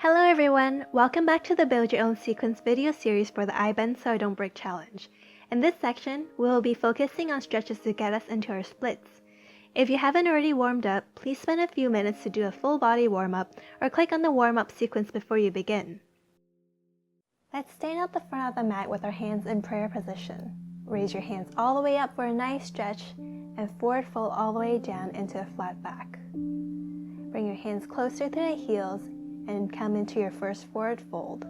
Hello everyone, welcome back to the Build Your Own Sequence video series for the IBendSoIDontBreak challenge. In this section, we will be focusing on stretches to get us into our splits. If you haven't already warmed up, please spend a few minutes to do a full body warm-up or click on the warm-up sequence before you begin. Let's stand at the front of the mat with our hands in prayer position. Raise your hands all the way up for a nice stretch and forward fold all the way down into a flat back. Bring your hands closer to the heels and come into your first forward fold.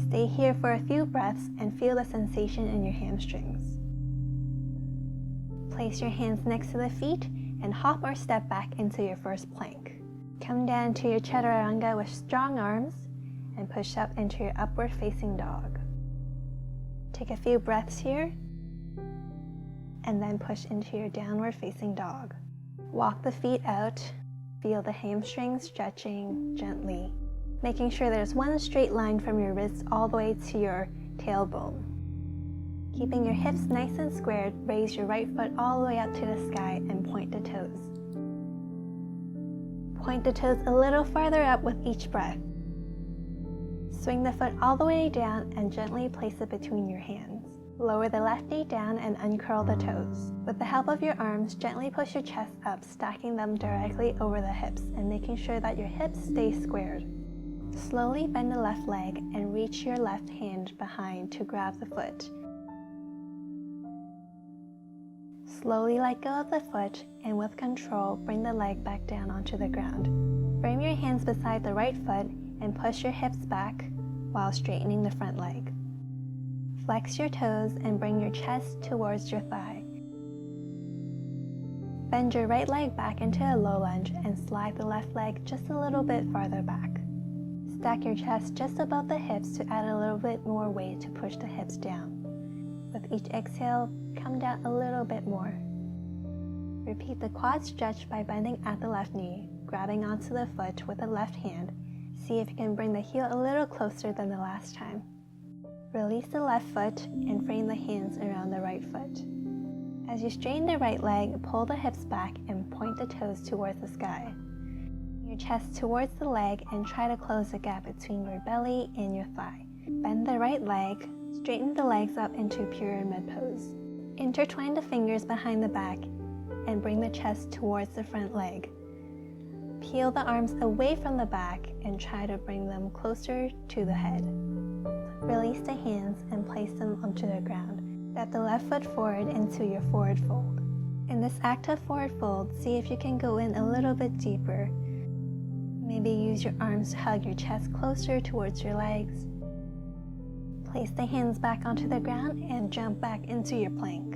Stay here for a few breaths and feel the sensation in your hamstrings. Place your hands next to the feet and hop or step back into your first plank. Come down to your chaturanga with strong arms and push up into your upward facing dog. Take a few breaths here and then push into your downward facing dog. Walk the feet out. Feel the hamstrings stretching gently, making sure there's one straight line from your wrists all the way to your tailbone. Keeping your hips nice and squared, raise your right foot all the way up to the sky and point the toes. Point the toes a little farther up with each breath. Swing the foot all the way down and gently place it between your hands. Lower the left knee down and uncurl the toes. With the help of your arms, gently push your chest up, stacking them directly over the hips and making sure that your hips stay squared. Slowly bend the left leg and reach your left hand behind to grab the foot. Slowly let go of the foot and with control, bring the leg back down onto the ground. Frame your hands beside the right foot and push your hips back while straightening the front leg. Flex your toes and bring your chest towards your thigh. Bend your right leg back into a low lunge and slide the left leg just a little bit farther back. Stack your chest just above the hips to add a little bit more weight to push the hips down. With each exhale, come down a little bit more. Repeat the quad stretch by bending at the left knee, grabbing onto the foot with the left hand. See if you can bring the heel a little closer than the last time. Release the left foot and frame the hands around the right foot. As you straighten the right leg, pull the hips back and point the toes towards the sky. Bring your chest towards the leg and try to close the gap between your belly and your thigh. Bend the right leg, straighten the legs up into pyramid pose. Intertwine the fingers behind the back and bring the chest towards the front leg. Peel the arms away from the back and try to bring them closer to the head. Release the hands and place them onto the ground. Step the left foot forward into your forward fold. In this active forward fold, see if you can go in a little bit deeper. Maybe use your arms to hug your chest closer towards your legs. Place the hands back onto the ground and jump back into your plank.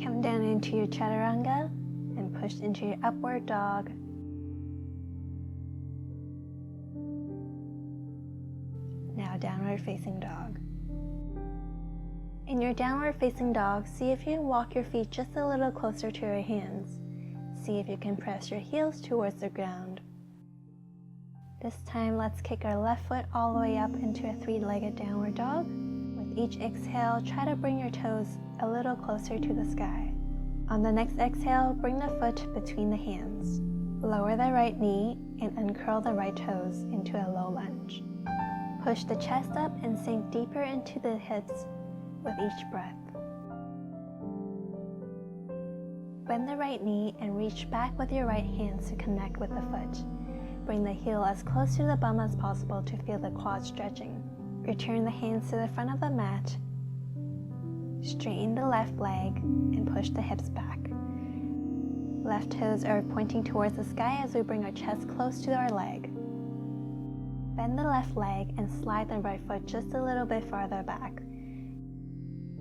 Come down into your chaturanga and push into your upward dog. Now downward facing dog. In your downward facing dog, see if you can walk your feet just a little closer to your hands. See if you can press your heels towards the ground. This time, let's kick our left foot all the way up into a three-legged downward dog. With each exhale, try to bring your toes a little closer to the sky. On the next exhale, bring the foot between the hands. Lower the right knee and uncurl the right toes into a low lunge. Push the chest up and sink deeper into the hips with each breath. Bend the right knee and reach back with your right hands to connect with the foot. Bring the heel as close to the bum as possible to feel the quad stretching. Return the hands to the front of the mat. Straighten the left leg and push the hips back. Left toes are pointing towards the sky as we bring our chest close to our leg. Bend the left leg and slide the right foot just a little bit farther back.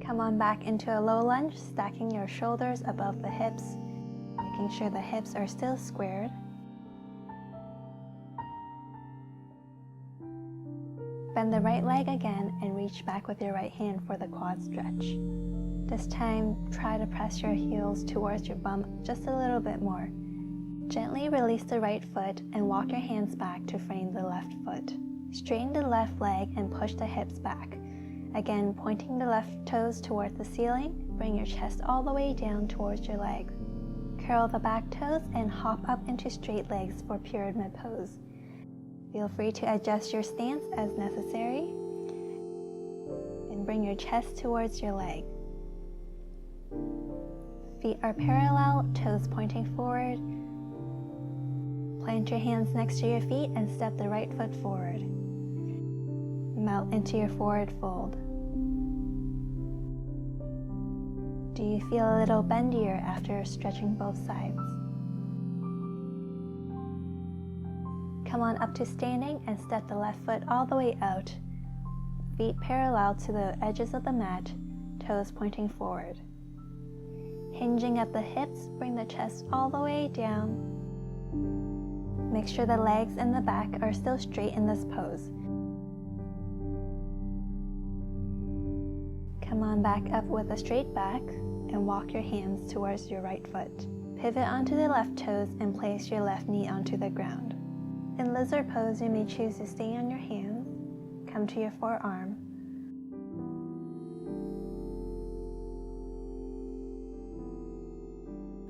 Come on back into a low lunge, stacking your shoulders above the hips, making sure the hips are still squared. Bend the right leg again and reach back with your right hand for the quad stretch. This time, try to press your heels towards your bum just a little bit more. Gently release the right foot and walk your hands back to frame the left foot. Straighten the left leg and push the hips back. Again, pointing the left toes towards the ceiling, bring your chest all the way down towards your leg. Curl the back toes and hop up into straight legs for pyramid pose. Feel free to adjust your stance as necessary. And bring your chest towards your leg. Feet are parallel, toes pointing forward. Plant your hands next to your feet and step the right foot forward. Melt into your forward fold. Do you feel a little bendier after stretching both sides? Come on up to standing and step the left foot all the way out. Feet parallel to the edges of the mat, toes pointing forward. Hinging at the hips, bring the chest all the way down. Make sure the legs and the back are still straight in this pose. Come on back up with a straight back and walk your hands towards your right foot. Pivot onto the left toes and place your left knee onto the ground. In lizard pose, you may choose to stay on your hands, come to your forearm,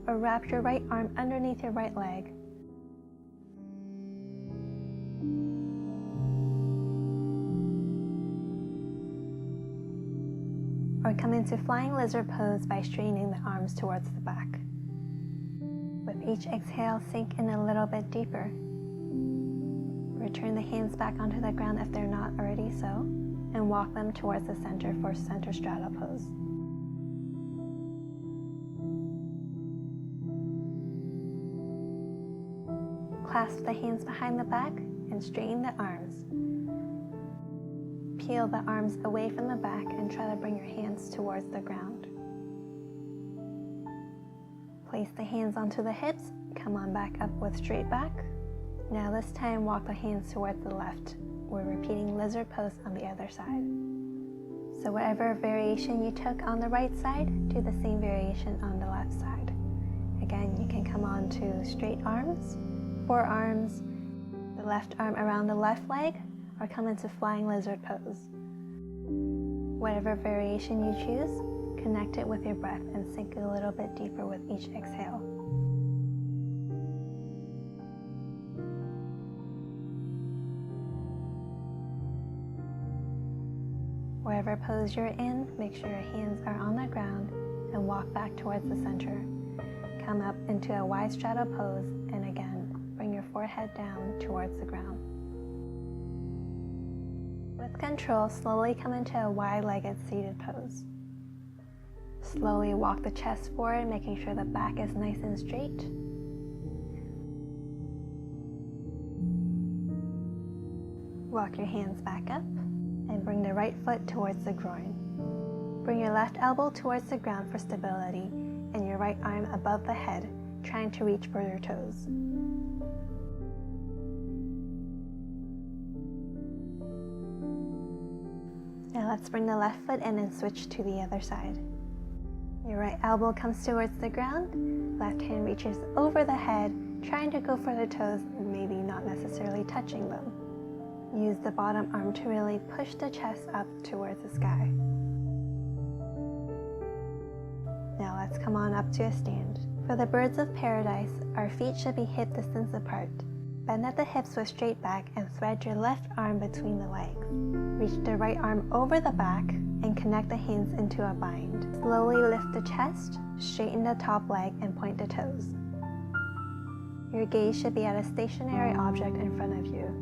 or wrap your right arm underneath your right leg. Or come into flying lizard pose by straightening the arms towards the back. With each exhale, sink in a little bit deeper. Return the hands back onto the ground if they're not already so, and walk them towards the center for center straddle pose. Clasp the hands behind the back and straighten the arms. Peel the arms away from the back and try to bring your hands towards the ground. Place the hands onto the hips, come on back up with straight back. Now this time walk the hands towards the left. We're repeating lizard pose on the other side. So whatever variation you took on the right side, do the same variation on the left side. Again, you can come on to straight arms, forearms, the left arm around the left leg, or come into flying lizard pose. Whatever variation you choose, connect it with your breath and sink a little bit deeper with each exhale. Wherever pose you're in, make sure your hands are on the ground and walk back towards the center. Come up into a wide straddle pose, and again, bring your forehead down towards the ground. With control, slowly come into a wide-legged seated pose. Slowly walk the chest forward, making sure the back is nice and straight. Walk your hands back up and bring the right foot towards the groin. Bring your left elbow towards the ground for stability and your right arm above the head, trying to reach for your toes. Now let's bring the left foot in and switch to the other side. Your right elbow comes towards the ground, left hand reaches over the head, trying to go for the toes and maybe not necessarily touching them. Use the bottom arm to really push the chest up towards the sky. Now let's come on up to a stand. For the birds of paradise, our feet should be hip distance apart. Bend at the hips with straight back and thread your left arm between the legs. Reach the right arm over the back and connect the hands into a bind. Slowly lift the chest, straighten the top leg, and point the toes. Your gaze should be at a stationary object in front of you.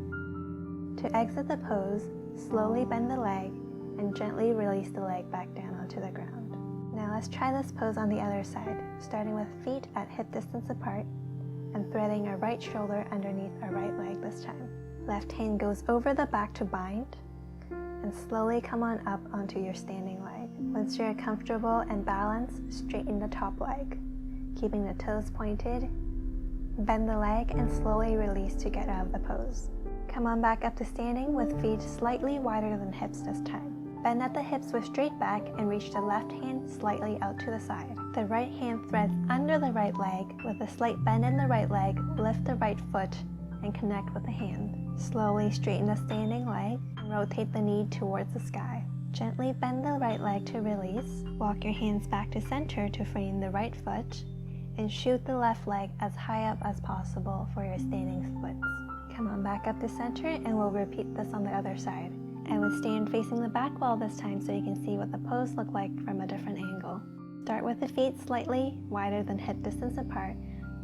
To exit the pose, slowly bend the leg and gently release the leg back down onto the ground. Now let's try this pose on the other side, starting with feet at hip distance apart and threading our right shoulder underneath our right leg this time. Left hand goes over the back to bind, and slowly come on up onto your standing leg. Once you're comfortable and balanced, straighten the top leg, keeping the toes pointed. Bend the leg and slowly release to get out of the pose. Come on back up to standing with feet slightly wider than hips this time. Bend at the hips with straight back and reach the left hand slightly out to the side. The right hand threads under the right leg. With a slight bend in the right leg, lift the right foot and connect with the hand. Slowly straighten the standing leg and rotate the knee towards the sky. Gently bend the right leg to release. Walk your hands back to center to frame the right foot and shoot the left leg as high up as possible for your standing splits. Come on back up to center and we'll repeat this on the other side. I would stand facing the back wall this time so you can see what the pose looked like from a different angle. Start with the feet slightly wider than hip distance apart,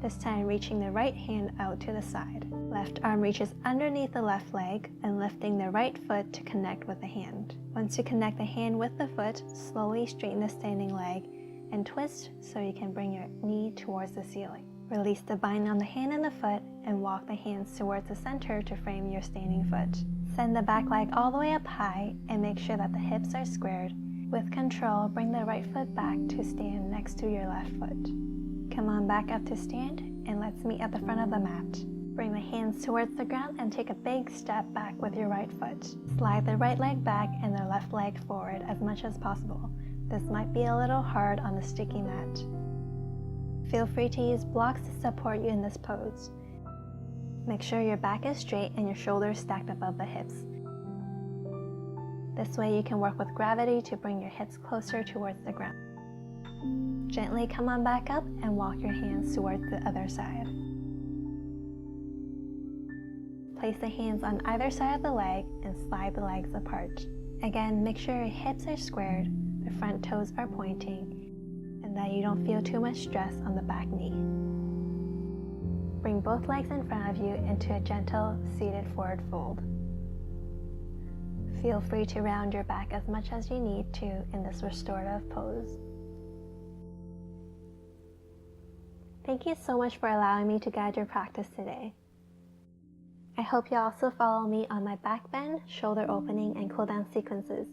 this time reaching the right hand out to the side. Left arm reaches underneath the left leg and lifting the right foot to connect with the hand. Once you connect the hand with the foot, slowly straighten the standing leg and twist so you can bring your knee towards the ceiling. Release the bind on the hand and the foot and walk the hands towards the center to frame your standing foot. Send the back leg all the way up high and make sure that the hips are squared. With control, bring the right foot back to stand next to your left foot. Come on back up to stand and let's meet at the front of the mat. Bring the hands towards the ground and take a big step back with your right foot. Slide the right leg back and the left leg forward as much as possible. This might be a little hard on the sticky mat. Feel free to use blocks to support you in this pose. Make sure your back is straight and your shoulders stacked above the hips. This way you can work with gravity to bring your hips closer towards the ground. Gently come on back up and walk your hands towards the other side. Place the hands on either side of the leg and slide the legs apart. Again, make sure your hips are squared, the front toes are pointing, and that you don't feel too much stress on the back knee. Bring both legs in front of you into a gentle seated forward fold. Feel free to round your back as much as you need to in this restorative pose. Thank you so much for allowing me to guide your practice today. I hope you also follow me on my back bend, shoulder opening, and cool down sequences.